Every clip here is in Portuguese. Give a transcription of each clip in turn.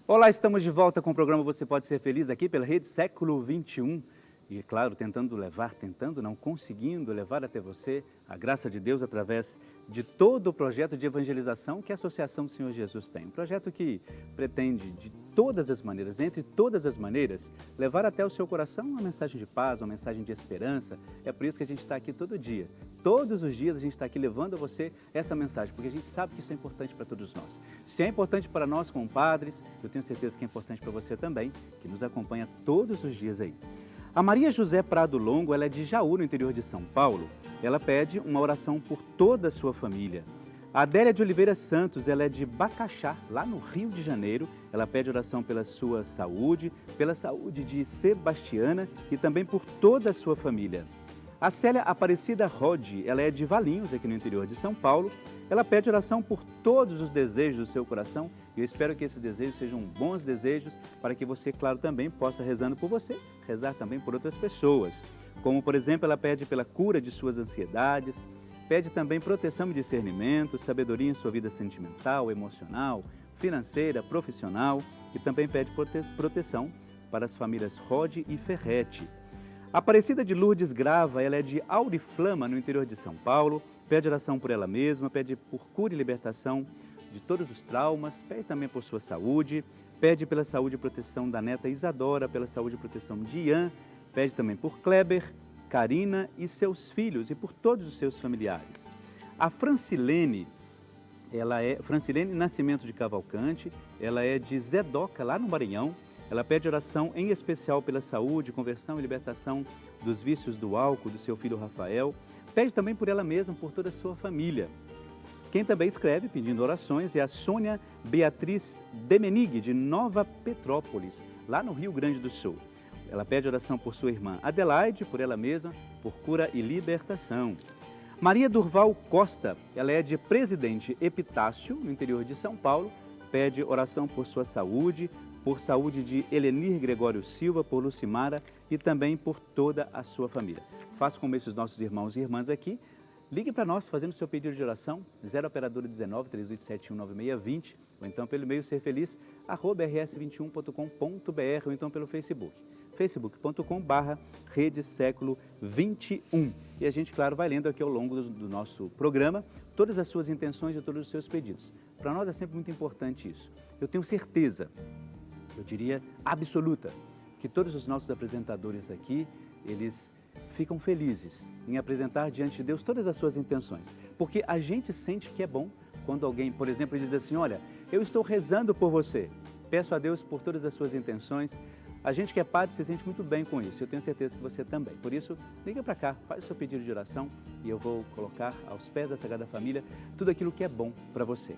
Olá, estamos de volta com o programa Você Pode Ser Feliz aqui pela Rede Século XXI. E, claro, conseguindo levar até você a graça de Deus através de todo o projeto de evangelização que a Associação do Senhor Jesus tem. Um projeto que pretende, de todas as maneiras, entre todas as maneiras, levar até o seu coração uma mensagem de paz, uma mensagem de esperança. É por isso que a gente está aqui todo dia. Todos os dias a gente está aqui levando a você essa mensagem, porque a gente sabe que isso é importante para todos nós. Se é importante para nós como padres, eu tenho certeza que é importante para você também, que nos acompanha todos os dias aí. A Maria José Prado Longo, ela é de Jaú, no interior de São Paulo. Ela pede uma oração por toda a sua família. A Adélia de Oliveira Santos, ela é de Bacaxá, lá no Rio de Janeiro. Ela pede oração pela sua saúde, pela saúde de Sebastiana e também por toda a sua família. A Célia Aparecida Rodi, ela é de Valinhos, aqui no interior de São Paulo. Ela pede oração por todos os desejos do seu coração e eu espero que esses desejos sejam bons desejos para que você, claro, também possa, rezando por você, rezar também por outras pessoas. Como, por exemplo, ela pede pela cura de suas ansiedades, pede também proteção e discernimento, sabedoria em sua vida sentimental, emocional, financeira, profissional e também pede proteção para as famílias Rodi e Ferretti. A Aparecida de Lourdes Grava, ela é de Auriflama, no interior de São Paulo, pede oração por ela mesma, pede por cura e libertação de todos os traumas, pede também por sua saúde, pede pela saúde e proteção da neta Isadora, pela saúde e proteção de Ian, pede também por Kleber, Karina e seus filhos e por todos os seus familiares. A Francilene, ela é Francilene Nascimento de Cavalcante, ela é de Zedoca, lá no Maranhão. Ela pede oração em especial pela saúde, conversão e libertação dos vícios do álcool do seu filho Rafael. Pede também por ela mesma, por toda a sua família. Quem também escreve pedindo orações é a Sônia Beatriz Demenig, de Nova Petrópolis, lá no Rio Grande do Sul. Ela pede oração por sua irmã Adelaide, por ela mesma, por cura e libertação. Maria Durval Costa, ela é de Presidente Epitácio, no interior de São Paulo, pede oração por sua saúde, por saúde de Helenir Gregório Silva, por Lucimara e também por toda a sua família. Faça como esses nossos irmãos e irmãs aqui. Ligue para nós fazendo seu pedido de oração, 0 operadora 19 3871 9620, ou então pelo e-mail serfeliz@rs21.com.br, ou então pelo Facebook, facebook.com/Rede Século XXI. E a gente, claro, vai lendo aqui ao longo do nosso programa todas as suas intenções e todos os seus pedidos. Para nós é sempre muito importante isso. Eu tenho certeza, eu diria absoluta, que todos os nossos apresentadores aqui, eles ficam felizes em apresentar diante de Deus todas as suas intenções. Porque a gente sente que é bom quando alguém, por exemplo, diz assim, olha, eu estou rezando por você, peço a Deus por todas as suas intenções. A gente que é padre se sente muito bem com isso, eu tenho certeza que você também. Por isso, liga para cá, faz o seu pedido de oração e eu vou colocar aos pés da Sagrada Família tudo aquilo que é bom para você.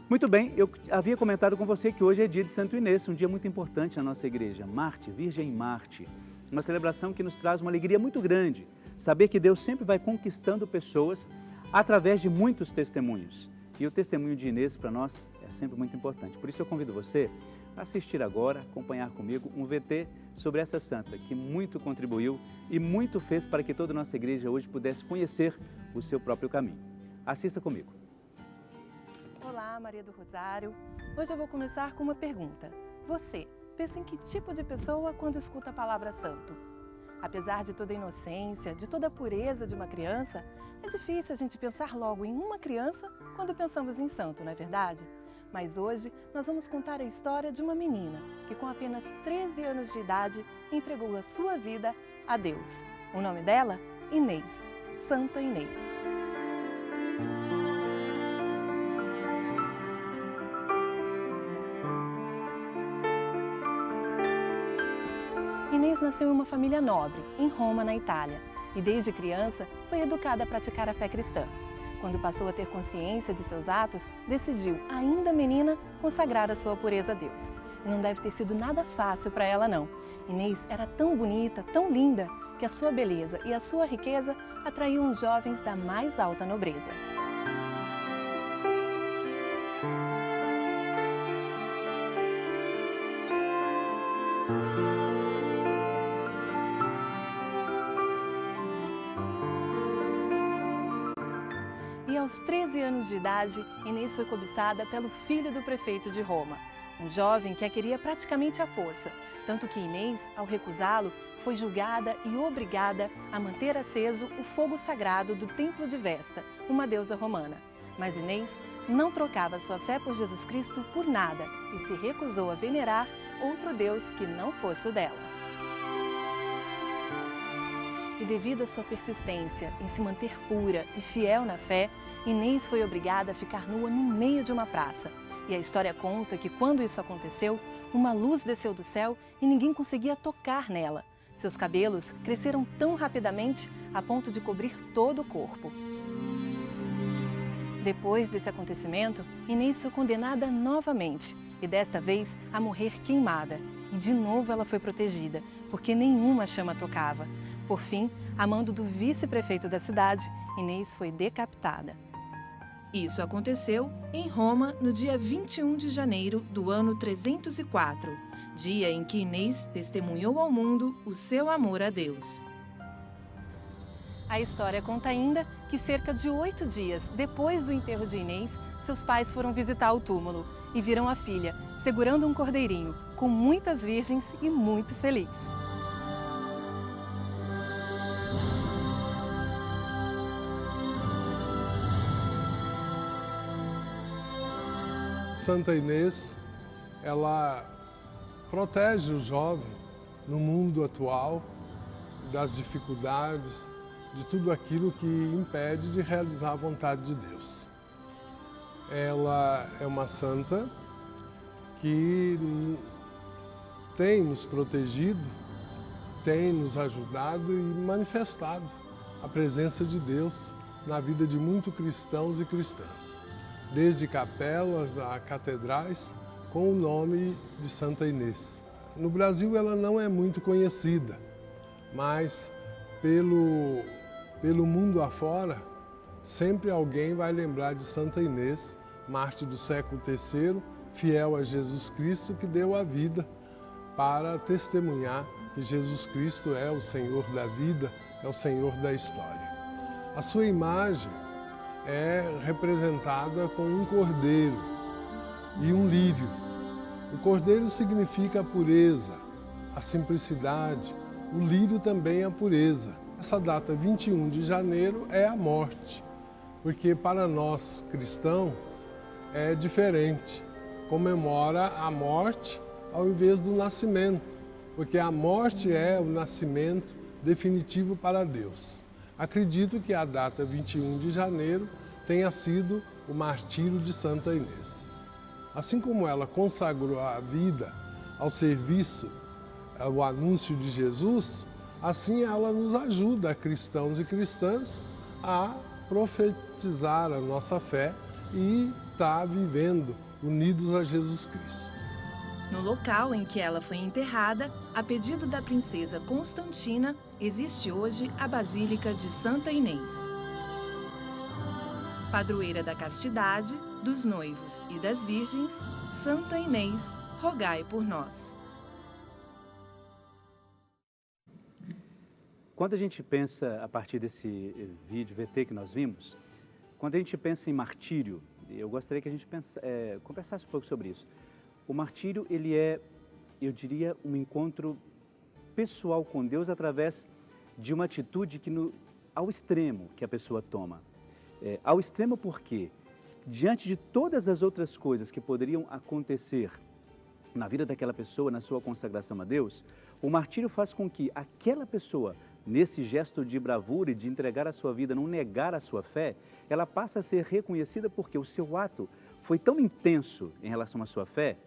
Muito bem, eu havia comentado com você que hoje é dia de Santo Inês, um dia muito importante na nossa igreja, Marte, Virgem Marte. Uma celebração que nos traz uma alegria muito grande, saber que Deus sempre vai conquistando pessoas através de muitos testemunhos. E o testemunho de Inês para nós é sempre muito importante. Por isso eu convido você a assistir agora, acompanhar comigo um VT sobre essa santa que muito contribuiu e muito fez para que toda a nossa igreja hoje pudesse conhecer o seu próprio caminho. Assista comigo. Olá, Maria do Rosário. Hoje eu vou começar com uma pergunta. Você pensa em que tipo de pessoa quando escuta a palavra santo? Apesar de toda a inocência, de toda a pureza de uma criança, é difícil a gente pensar logo em uma criança quando pensamos em santo, não é verdade? Mas hoje nós vamos contar a história de uma menina que com apenas 13 anos de idade entregou a sua vida a Deus. O nome dela? Inês, Santa Inês. Inês nasceu em uma família nobre, em Roma, na Itália, e desde criança foi educada a praticar a fé cristã. Quando passou a ter consciência de seus atos, decidiu, ainda menina, consagrar a sua pureza a Deus. E não deve ter sido nada fácil para ela, não. Inês era tão bonita, tão linda, que a sua beleza e a sua riqueza atraíam os jovens da mais alta nobreza. E aos 13 anos de idade, Inês foi cobiçada pelo filho do prefeito de Roma. um jovem que a queria praticamente à força, tanto que Inês, ao recusá-lo, foi julgada e obrigada a manter aceso o fogo sagrado do templo de Vesta, uma deusa romana. Mas Inês não trocava sua fé por Jesus Cristo por nada e se recusou a venerar outro Deus que não fosse o dela. E devido à sua persistência em se manter pura e fiel na fé, Inês foi obrigada a ficar nua no meio de uma praça. E a história conta que quando isso aconteceu, uma luz desceu do céu e ninguém conseguia tocar nela. Seus cabelos cresceram tão rapidamente a ponto de cobrir todo o corpo. Depois desse acontecimento, Inês foi condenada novamente e desta vez a morrer queimada. E de novo ela foi protegida, porque nenhuma chama tocava. Por fim, a mando do vice-prefeito da cidade, Inês foi decapitada. Isso aconteceu em Roma no dia 21 de janeiro do ano 304, dia em que Inês testemunhou ao mundo o seu amor a Deus. A história conta ainda que cerca de 8 dias depois do enterro de Inês, seus pais foram visitar o túmulo e viram a filha segurando um cordeirinho, com muitas virgens e muito feliz. Santa Inês, ela protege o jovem no mundo atual das dificuldades, de tudo aquilo que impede de realizar a vontade de Deus. Ela é uma santa que tem nos protegido, tem nos ajudado e manifestado a presença de Deus na vida de muitos cristãos e cristãs, desde capelas a catedrais, com o nome de Santa Inês. No Brasil ela não é muito conhecida, mas pelo mundo afora, sempre alguém vai lembrar de Santa Inês, mártir do século III, fiel a Jesus Cristo, que deu a vida para testemunhar que Jesus Cristo é o Senhor da vida, é o Senhor da história. A sua imagem é representada com um cordeiro e um lírio. O cordeiro significa a pureza, a simplicidade, o lírio também a pureza. Essa data 21 de janeiro é a morte, porque para nós cristãos é diferente. Comemora a morte ao invés do nascimento, porque a morte é o nascimento definitivo para Deus. Acredito que a data 21 de janeiro tenha sido o martírio de Santa Inês. Assim como ela consagrou a vida ao serviço, ao anúncio de Jesus, assim ela nos ajuda, cristãos e cristãs, a profetizar a nossa fé e estar vivendo unidos a Jesus Cristo. No local em que ela foi enterrada, a pedido da princesa Constantina, existe hoje a Basílica de Santa Inês. Padroeira da castidade, dos noivos e das virgens, Santa Inês, rogai por nós. Quando a gente pensa, a partir desse vídeo VT que nós vimos, quando a gente pensa em martírio, eu gostaria que a gente conversasse um pouco sobre isso. O martírio, ele é, eu diria, um encontro pessoal com Deus através de uma atitude ao extremo que a pessoa toma. Ao extremo porque, diante de todas as outras coisas que poderiam acontecer na vida daquela pessoa, na sua consagração a Deus, o martírio faz com que aquela pessoa, nesse gesto de bravura e de entregar a sua vida, não negar a sua fé, ela passa a ser reconhecida porque o seu ato foi tão intenso em relação à sua fé,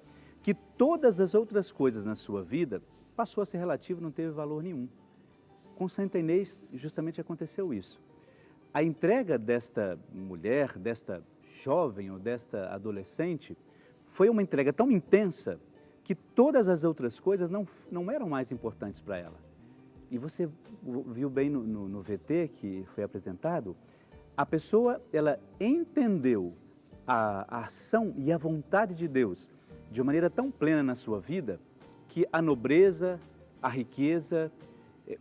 que todas as outras coisas na sua vida passou a ser relativo, não teve valor nenhum. Com Santa Inês, justamente aconteceu isso. A entrega desta mulher, desta jovem ou desta adolescente, foi uma entrega tão intensa que todas as outras coisas não eram mais importantes para ela. E você viu bem no VT que foi apresentado, a pessoa, ela entendeu a ação e a vontade de Deus de uma maneira tão plena na sua vida, que a nobreza, a riqueza,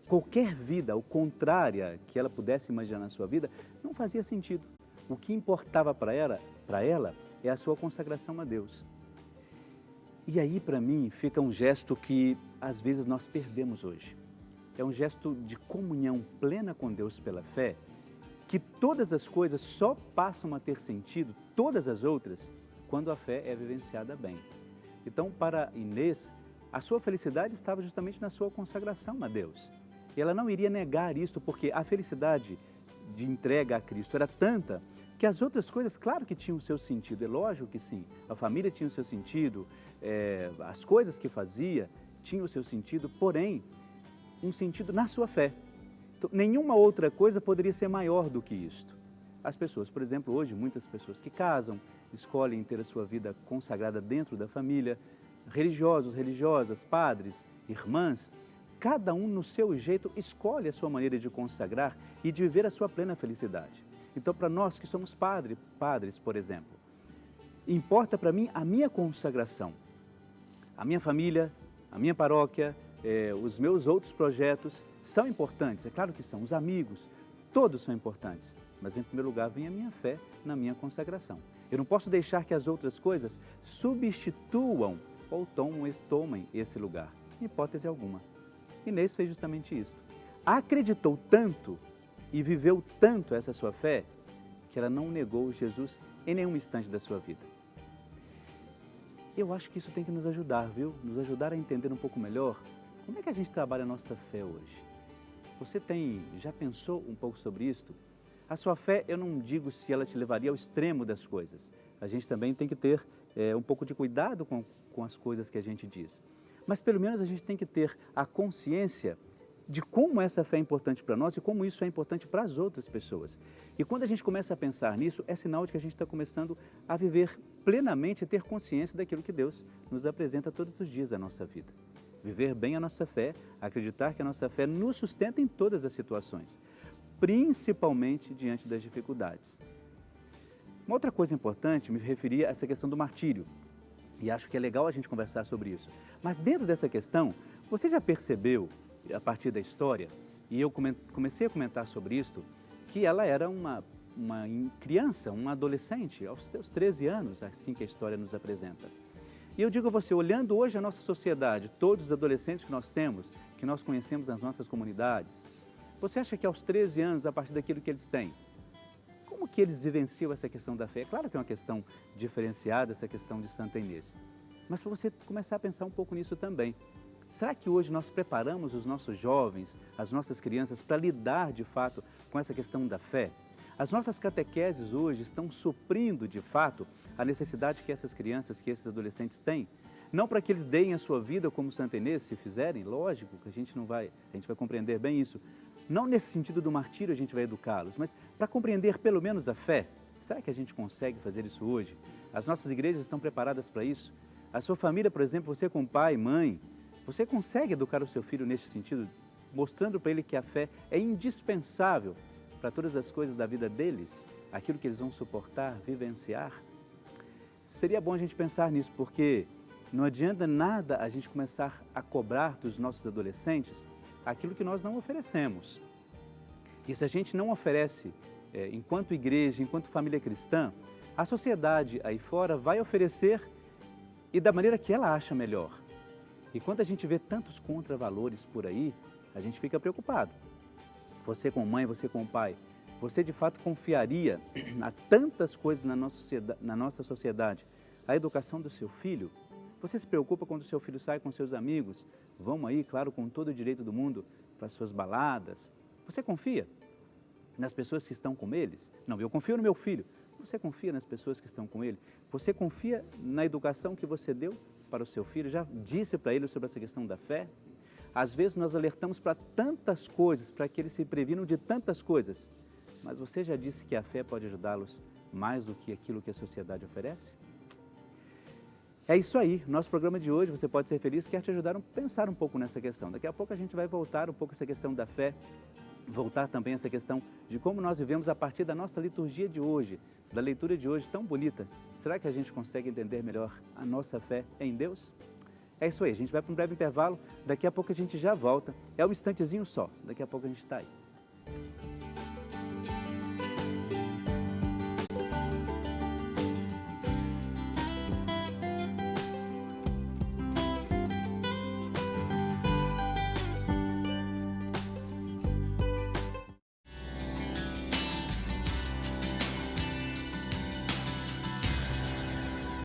qualquer vida, o contrária que ela pudesse imaginar na sua vida, não fazia sentido. O que importava para ela é a sua consagração a Deus. E aí, para mim, fica um gesto que às vezes nós perdemos hoje. É um gesto de comunhão plena com Deus pela fé, que todas as coisas só passam a ter sentido, todas as outras, quando a fé é vivenciada bem. Então, para Inês, a sua felicidade estava justamente na sua consagração a Deus. E ela não iria negar isso, porque a felicidade de entrega a Cristo era tanta que as outras coisas, claro que tinham o seu sentido, é lógico que sim. A família tinha o seu sentido, as coisas que fazia tinham o seu sentido, porém, um sentido na sua fé. Então, nenhuma outra coisa poderia ser maior do que isto. As pessoas, por exemplo, hoje, muitas pessoas que casam, escolhem ter a sua vida consagrada dentro da família, religiosos, religiosas, padres, irmãs, cada um no seu jeito escolhe a sua maneira de consagrar e de viver a sua plena felicidade. Então, para nós que somos padres, por exemplo, importa para mim a minha consagração, a minha família, a minha paróquia, os meus outros projetos são importantes, é claro que são, os amigos, todos são importantes, mas em primeiro lugar vem a minha fé na minha consagração. Eu não posso deixar que as outras coisas substituam ou tomem esse lugar, em hipótese alguma. Inês fez justamente isso. Acreditou tanto e viveu tanto essa sua fé que ela não negou Jesus em nenhum instante da sua vida. Eu acho que isso tem que nos ajudar, viu? Nos ajudar a entender um pouco melhor como é que a gente trabalha a nossa fé hoje. Você já pensou um pouco sobre isso? A sua fé, eu não digo se ela te levaria ao extremo das coisas. A gente também tem que ter um pouco de cuidado com as coisas que a gente diz. Mas pelo menos a gente tem que ter a consciência de como essa fé é importante para nós e como isso é importante para as outras pessoas. E quando a gente começa a pensar nisso, é sinal de que a gente está começando a viver plenamente e ter consciência daquilo que Deus nos apresenta todos os dias da nossa vida. Viver bem a nossa fé, acreditar que a nossa fé nos sustenta em todas as situações, principalmente diante das dificuldades. Uma outra coisa importante, me referia a essa questão do martírio. E acho que é legal a gente conversar sobre isso. Mas dentro dessa questão, você já percebeu, a partir da história, e eu comecei a comentar sobre isso, que ela era uma criança, uma adolescente, aos seus 13 anos, assim que a história nos apresenta. E eu digo a você, olhando hoje a nossa sociedade, todos os adolescentes que nós temos, que nós conhecemos nas nossas comunidades, você acha que aos 13 anos, a partir daquilo que eles têm, como que eles vivenciam essa questão da fé? É claro que é uma questão diferenciada, essa questão de Santa Inês. Mas para você começar a pensar um pouco nisso também. Será que hoje nós preparamos os nossos jovens, as nossas crianças, para lidar de fato com essa questão da fé? As nossas catequeses hoje estão suprindo de fato a necessidade que essas crianças, que esses adolescentes têm? Não para que eles deem a sua vida como Santa Inês, se fizerem, lógico que a gente vai compreender bem isso. Não nesse sentido do martírio a gente vai educá-los, mas para compreender pelo menos a fé. Será que a gente consegue fazer isso hoje? As nossas igrejas estão preparadas para isso? A sua família, por exemplo, você com pai, mãe, você consegue educar o seu filho nesse sentido, mostrando para ele que a fé é indispensável para todas as coisas da vida deles, aquilo que eles vão suportar, vivenciar? Seria bom a gente pensar nisso, porque não adianta nada a gente começar a cobrar dos nossos adolescentes aquilo que nós não oferecemos. E se a gente não oferece, enquanto igreja, enquanto família cristã, a sociedade aí fora vai oferecer e da maneira que ela acha melhor. E quando a gente vê tantos contravalores por aí, a gente fica preocupado. Você com mãe, você com pai, você de fato confiaria a tantas coisas na nossa sociedade a educação do seu filho? Você se preocupa quando o seu filho sai com seus amigos, vão aí, claro, com todo o direito do mundo, para as suas baladas? Você confia nas pessoas que estão com eles? Não, eu confio no meu filho. Você confia nas pessoas que estão com ele? Você confia na educação que você deu para o seu filho? Já disse para ele sobre essa questão da fé? Às vezes nós alertamos para tantas coisas, para que eles se previnam de tantas coisas. Mas você já disse que a fé pode ajudá-los mais do que aquilo que a sociedade oferece? É isso aí, nosso programa de hoje, Você Pode Ser Feliz, quer te ajudar a pensar um pouco nessa questão. Daqui a pouco a gente vai voltar um pouco essa questão da fé, voltar também essa questão de como nós vivemos a partir da nossa liturgia de hoje, da leitura de hoje tão bonita. Será que a gente consegue entender melhor a nossa fé em Deus? É isso aí, a gente vai para um breve intervalo, daqui a pouco a gente já volta. É um instantezinho só, daqui a pouco a gente está aí.